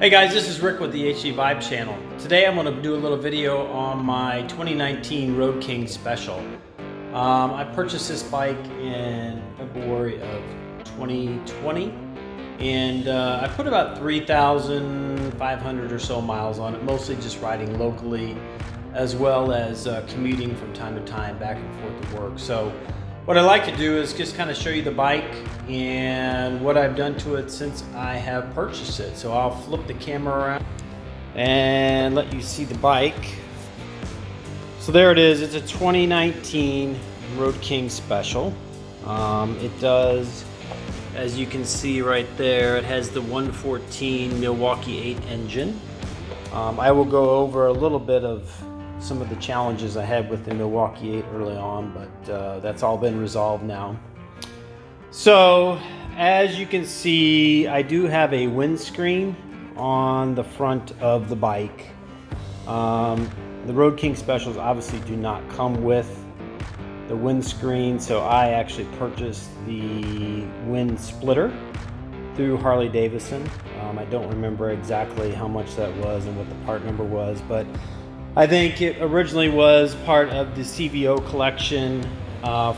Hey guys, this is Rick with the HDVIBE channel. Today I'm going to do a little video on my 2019 Road King Special. I purchased this bike in February of 2020 and I put about 3,500 or so miles on it, mostly just riding locally as well as commuting from time to time back and forth to work. So what I like to do is just kind of show you the bike and what I've done to it since I have purchased it. So I'll flip the camera around and let you see the bike. So there it is. It's a 2019 Road King Special. It does, as you can see right there, it has the 114 Milwaukee 8 engine. I will go over a little bit of some of the challenges I had with the Milwaukee 8 early on, but that's all been resolved now. So as you can see, I do have a windscreen on the front of the bike. The Road King Specials obviously do not come with the windscreen, so I actually purchased the wind splitter through Harley Davidson. I don't remember exactly how much that was and what the part number was, but I think it originally was part of the CVO collection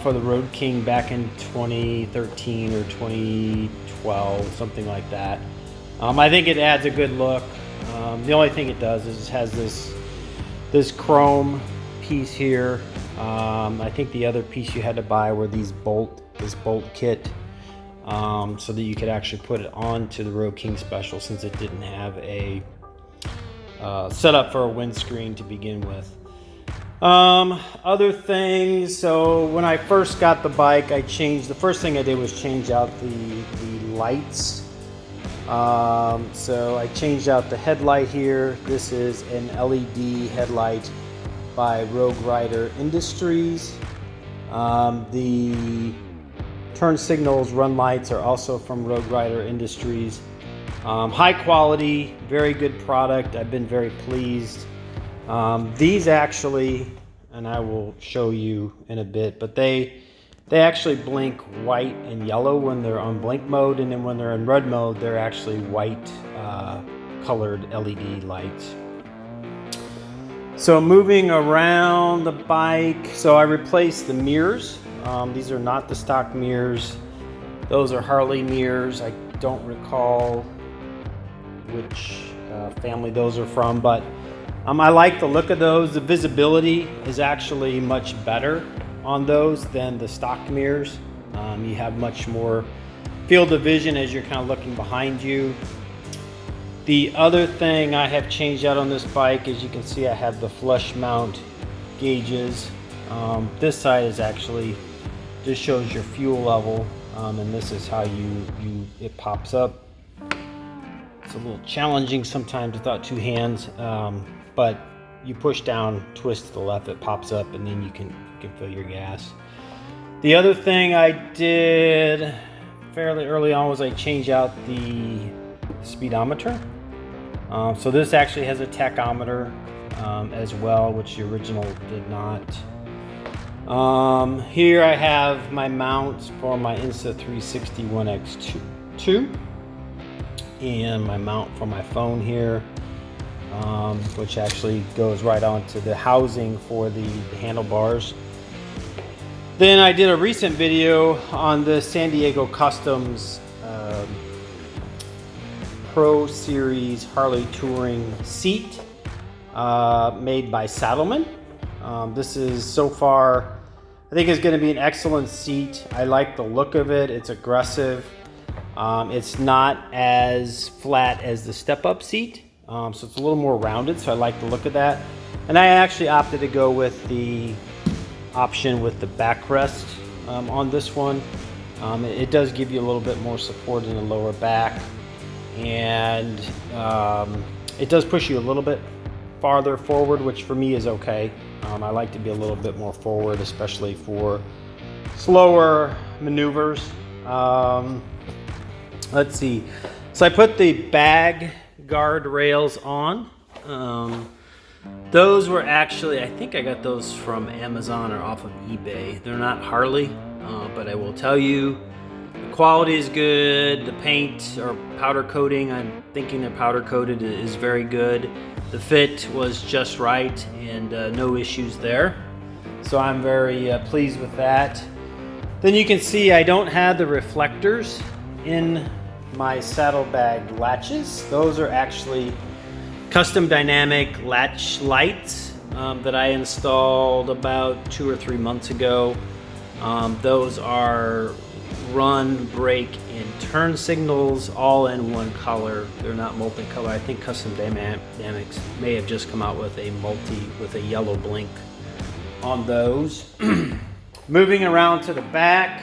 for the Road King back in 2013 or 2012, something like that. I think it adds a good look. The only thing it does is it has this chrome piece here. I think the other piece you had to buy were this bolt kit, so that you could actually put it onto the Road King Special, since it didn't have a set up for a windscreen to begin with. Other things, so when I first got the bike, the first thing I did was change out the lights. So I changed out the headlight here. This is an LED headlight by Rogue Rider Industries. The turn signals run lights are also from Rogue Rider Industries. High quality, very good product. I've been very pleased. These actually, and I will show you in a bit, but they actually blink white and yellow when they're on blink mode, and then when they're in red mode, they're actually white colored LED lights. So moving around the bike, so I replaced the mirrors. These are not the stock mirrors. Those are Harley mirrors. I don't recall which family those are from, but I like the look of those. The visibility is actually much better on those than the stock mirrors. You have much more field of vision as you're kind of looking behind you. The other thing I have changed out on this bike, as you can see, I have the flush mount gauges. This side is actually just shows your fuel level, and this is how it pops up. It's a little challenging sometimes without two hands, but you push down, twist to the left, it pops up, and then you can fill your gas. The other thing I did fairly early on was I changed out the speedometer. So this actually has a tachometer as well, which the original did not. Here I have my mounts for my Insta360 1X2 and my mount for my phone here, which actually goes right onto the housing for the handlebars. Then I did a recent video on the San Diego Customs Pro Series Harley Touring seat made by Saddlemen. This is so far, I think it's going to be an excellent seat. I like the look of it. It's aggressive. It's not as flat as the step-up seat, so it's a little more rounded, so I like the look of that. And I actually opted to go with the option with the backrest on this one. It does give you a little bit more support in the lower back, and it does push you a little bit farther forward, which for me is okay. I like to be a little bit more forward, especially for slower maneuvers. Let's see. So I put the bag guard rails on. Those were actually, I think I got those from Amazon or off of eBay. They're not Harley, but I will tell you, The quality is good. The paint or powder coating, I'm thinking the powder coated, is very good. The fit was just right, and no issues there. So I'm very pleased with that. Then you can see I don't have the reflectors in my saddlebag latches. Those are actually custom dynamic latch lights that I installed about 2 or 3 months ago. Those are run, brake, and turn signals all in one color. They're not multicolor. I think Custom Dynamics may have just come out with a yellow blink on those. Moving around to the back,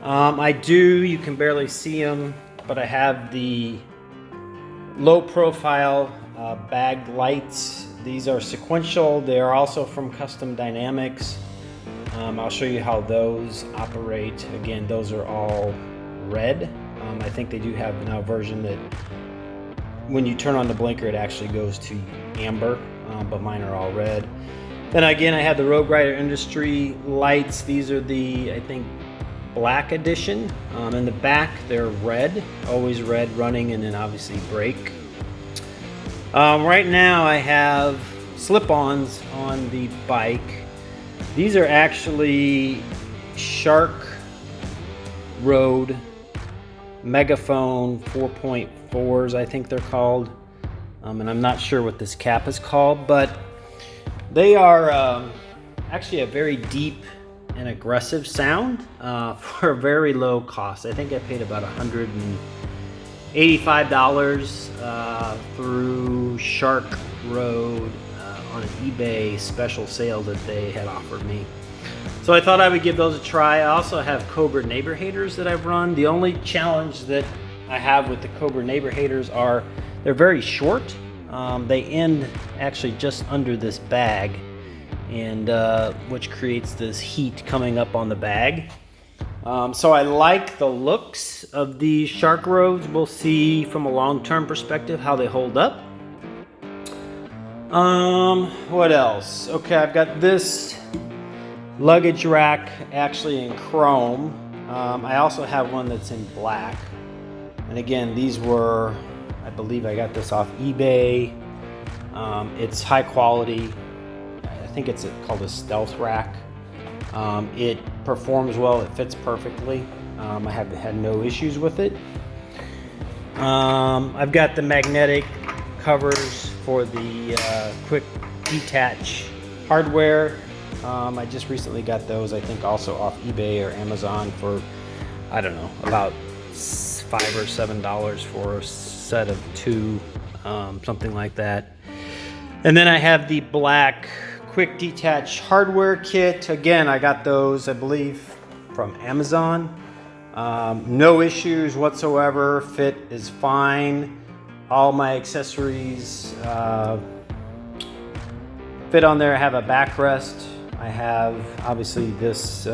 you can barely see them, but I have the low profile bag lights. These are sequential. They are also from Custom Dynamics. I'll show you how those operate. Again, those are all red. I think they do have now a version that when you turn on the blinker, it actually goes to amber, but mine are all red. Then again, I have the Rogue Rider Industry lights. These are the, I think, black edition. In the back, they're red, always red running, and then obviously brake. Right now, I have slip-ons on the bike. These are actually Shark Road Megaphone 4.4s, I think they're called. And I'm not sure what this cap is called, but they are actually a very deep and aggressive sound for a very low cost. I think I paid about $185 through Shark Road on an eBay special sale that they had offered me. So I thought I would give those a try. I also have Cobra Neighbor Haters that I've run. The only challenge that I have with the Cobra Neighbor Haters are they're very short. They end actually just under this bag, and which creates this heat coming up on the bag. So I like the looks of these Shark Roads. We'll see from a long-term perspective how they hold up. What else? Okay, I've got this luggage rack actually in chrome. I also have one that's in black. And again, these were, I believe I got this off eBay. It's high quality. I think it's called a stealth rack. It performs well, it fits perfectly. I have had no issues with it. I've got the magnetic covers for the quick detach hardware. I just recently got those, I think also off eBay or Amazon for, I don't know, about $5 or $7 for a set of 2, something like that. And then I have the black quick detach hardware kit. Again, I got those, I believe, from Amazon. No issues whatsoever. Fit is fine. All my accessories fit on there. I have a backrest. I have obviously this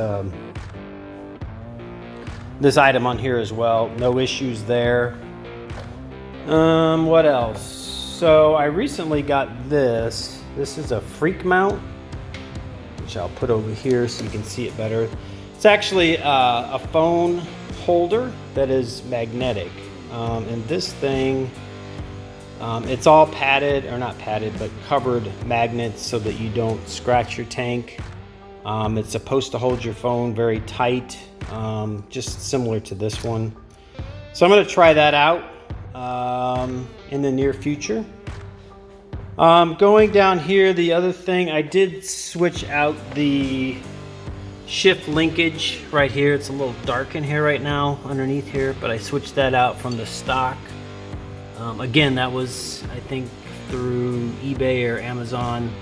this item on here as well. No issues there. What else? So I recently got this. This is a freak mount, which I'll put over here so you can see it better. It's actually a phone holder that is magnetic. And this thing, it's all padded, or not padded, but covered magnets so that you don't scratch your tank. It's supposed to hold your phone very tight, just similar to this one. So I'm going to try that out in the near future. Going down here, the other thing, I did switch out the shift linkage right here. It's a little dark in here right now underneath here, but I switched that out from the stock. Again, that was, I think, through eBay or Amazon.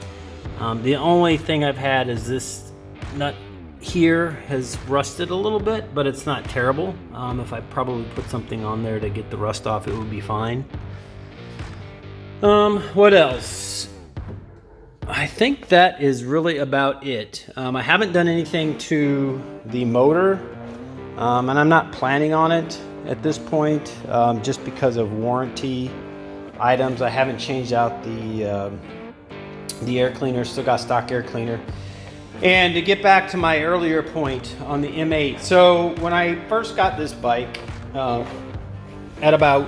The only thing I've had is this nut here has rusted a little bit, but it's not terrible. If I probably put something on there to get the rust off, it would be fine. What else? I think that is really about it. I haven't done anything to the motor, and I'm not planning on it at this point, just because of warranty items. I haven't changed out the air cleaner. Still got stock air cleaner. And to get back to my earlier point on the M8, so when I first got this bike, at about,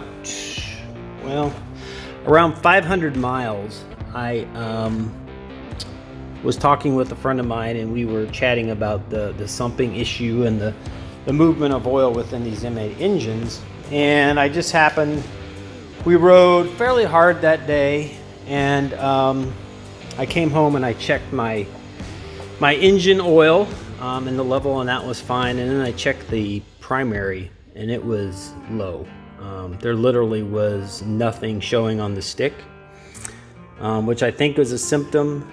well, around 500 miles, I was talking with a friend of mine, and we were chatting about the sumping issue and the movement of oil within these M8 engines. And I just happened, we rode fairly hard that day, and I came home and I checked my engine oil, and the level on that was fine. And then I checked the primary, and it was low. There literally was nothing showing on the stick, which I think was a symptom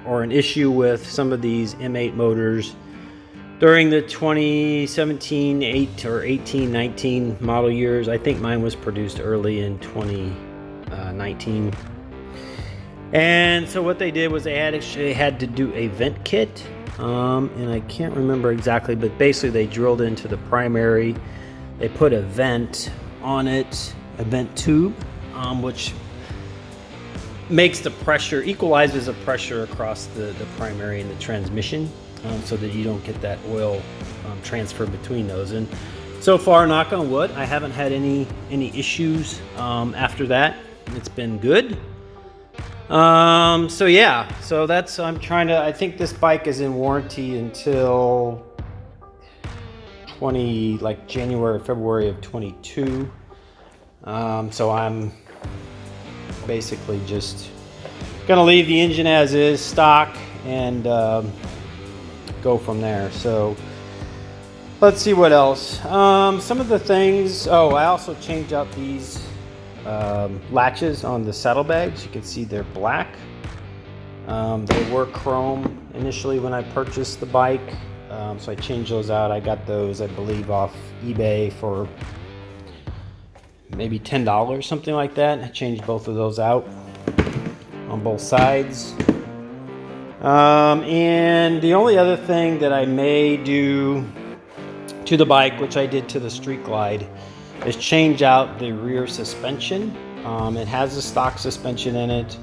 or an issue with some of these M8 motors during the 2017, 8 or 18, 19 model years. I think mine was produced early in 2019. And so what they did was they actually had to do a vent kit, and I can't remember exactly, but basically they drilled into the primary. They put a vent on it, a vent tube, which makes the pressure, equalizes the pressure across the primary and the transmission, so that you don't get that oil transfer between those. And so far, knock on wood, I haven't had any issues after that. It's been good. So yeah, so that's, I think this bike is in warranty until January, February of 22. So I'm basically just gonna leave the engine as is, stock, and go from there. So let's see what else. Some of the things, I also changed out these latches on the saddlebags. You can see they're black. They were chrome initially when I purchased the bike, so I changed those out. I got those, I believe, off eBay for maybe $10, something like that. I changed both of those out on both sides. And the only other thing that I may do to the bike, which I did to the Street Glide, is change out the rear suspension. It has a stock suspension in it,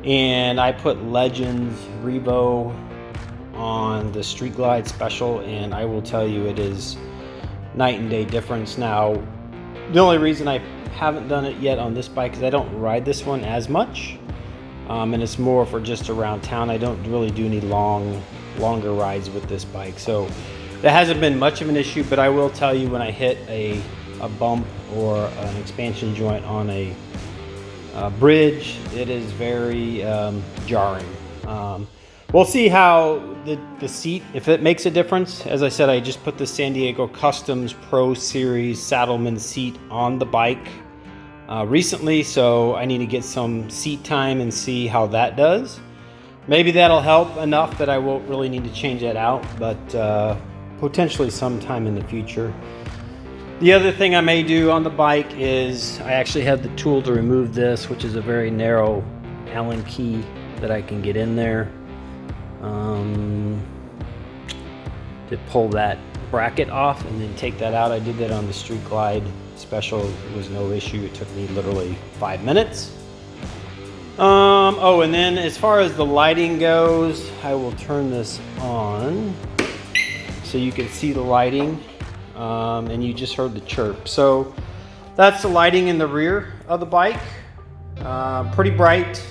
and I put Legends Revo on the Street Glide Special, and I will tell you, it is night and day difference. Now, the only reason I haven't done it yet on this bike is I don't ride this one as much, and it's more for just around town. I don't really do any longer rides with this bike, so that hasn't been much of an issue. But I will tell you, when I hit a bump or an expansion joint on a bridge, it is very jarring. We'll see how the seat, if it makes a difference. As I said, I just put the San Diego Customs Pro Series Saddlemen seat on the bike recently, so I need to get some seat time and see how that does. Maybe that'll help enough that I won't really need to change that out, but potentially sometime in the future. The other thing I may do on the bike is I actually have the tool to remove this, which is a very narrow Allen key that I can get in there to pull that bracket off and then take that out. I did that on the Street Glide Special. It was no issue. It took me literally 5 minutes. And then as far as the lighting goes, I will turn this on so you can see the lighting, and you just heard the chirp. So that's the lighting in the rear of the bike. Pretty bright.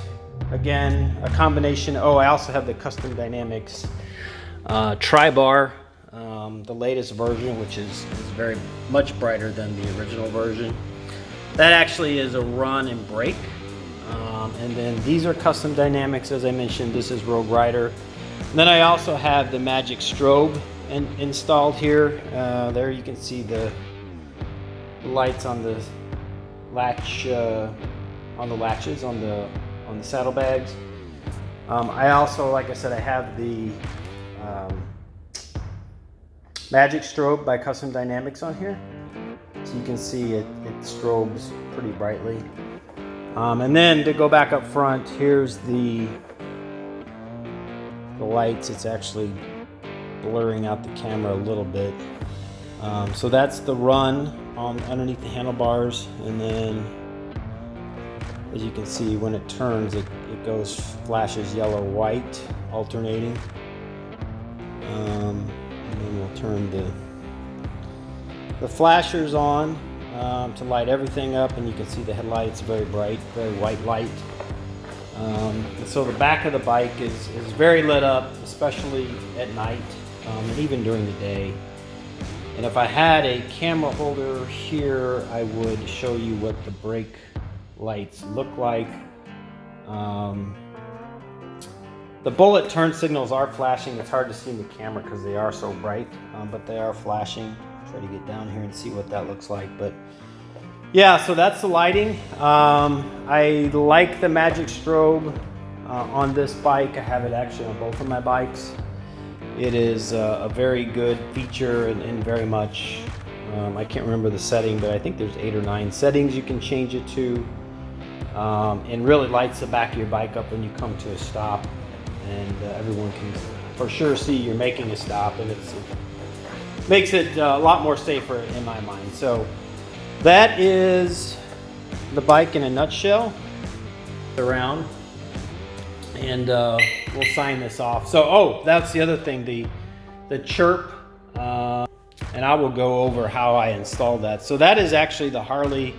Again, a combination. I also have the Custom Dynamics tri-bar, the latest version, which is very much brighter than the original version. That actually is a run and brake. And then these are Custom Dynamics, as I mentioned. This is Rogue Rider. And then I also have the Magic Strobe installed here. There you can see the lights on the latch, on the latches on the saddlebags. I also, like I said, I have the Magic Strobe by Custom Dynamics on here, so you can see it strobes pretty brightly. And then to go back up front, here's the lights. It's actually blurring out the camera a little bit. So that's the run underneath the handlebars, and then as you can see, when it turns, it flashes yellow white alternating. will turn the flashers on to light everything up, and you can see the headlights, very bright, very white light. So the back of the bike is very lit up, especially at night, and even during the day. And if I had a camera holder here, I would show you what the brake lights look like. The bullet turn signals are flashing. It's hard to see in the camera because they are so bright, but they are flashing. Try to get down here and see what that looks like. But yeah, so that's the lighting. I like the magic strobe on this bike. I have it actually on both of my bikes. It is a very good feature and very much, I can't remember the setting, but I think there's 8 or 9 settings you can change it to. And really lights the back of your bike up when you come to a stop, and everyone can for sure see you're making a stop, and it makes it a lot more safer in my mind. So that is the bike in a nutshell. Around, and we'll sign this off. So, oh, that's the other thing, the chirp, and I will go over how I installed that. So that is actually the Harley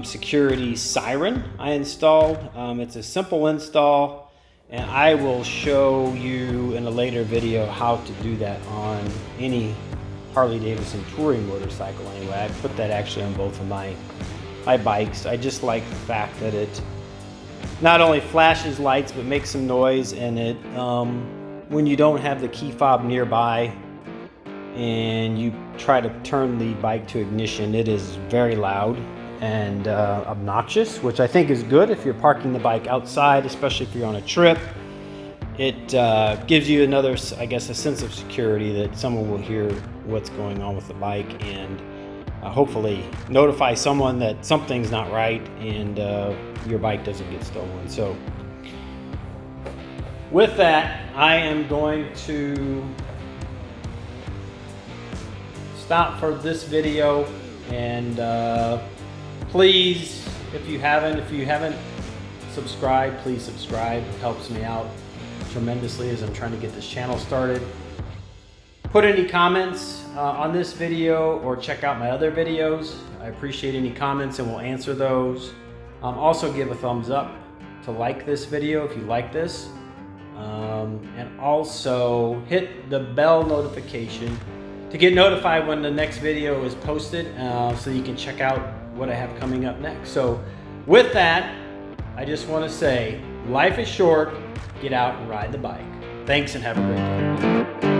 security siren I installed. It's a simple install, and I will show you in a later video how to do that on any Harley Davidson touring motorcycle. Anyway, I put that actually on both of my bikes. I just like the fact that it not only flashes lights but makes some noise, and it when you don't have the key fob nearby and you try to turn the bike to ignition, it is very loud and obnoxious, which I think is good if you're parking the bike outside, especially if you're on a trip. It gives you another, I guess, a sense of security that someone will hear what's going on with the bike, and hopefully notify someone that something's not right and your bike doesn't get stolen. So with that, I am going to stop for this video, and please, if you haven't subscribed, please subscribe. It helps me out tremendously as I'm trying to get this channel started. Put any comments on this video, or check out my other videos. I appreciate any comments and we'll answer those. Also give a thumbs up to like this video if you like this. And also hit the bell notification to get notified when the next video is posted, so you can check out what I have coming up next. So with that, I just want to say, life is short, get out and ride the bike. Thanks and have a great day.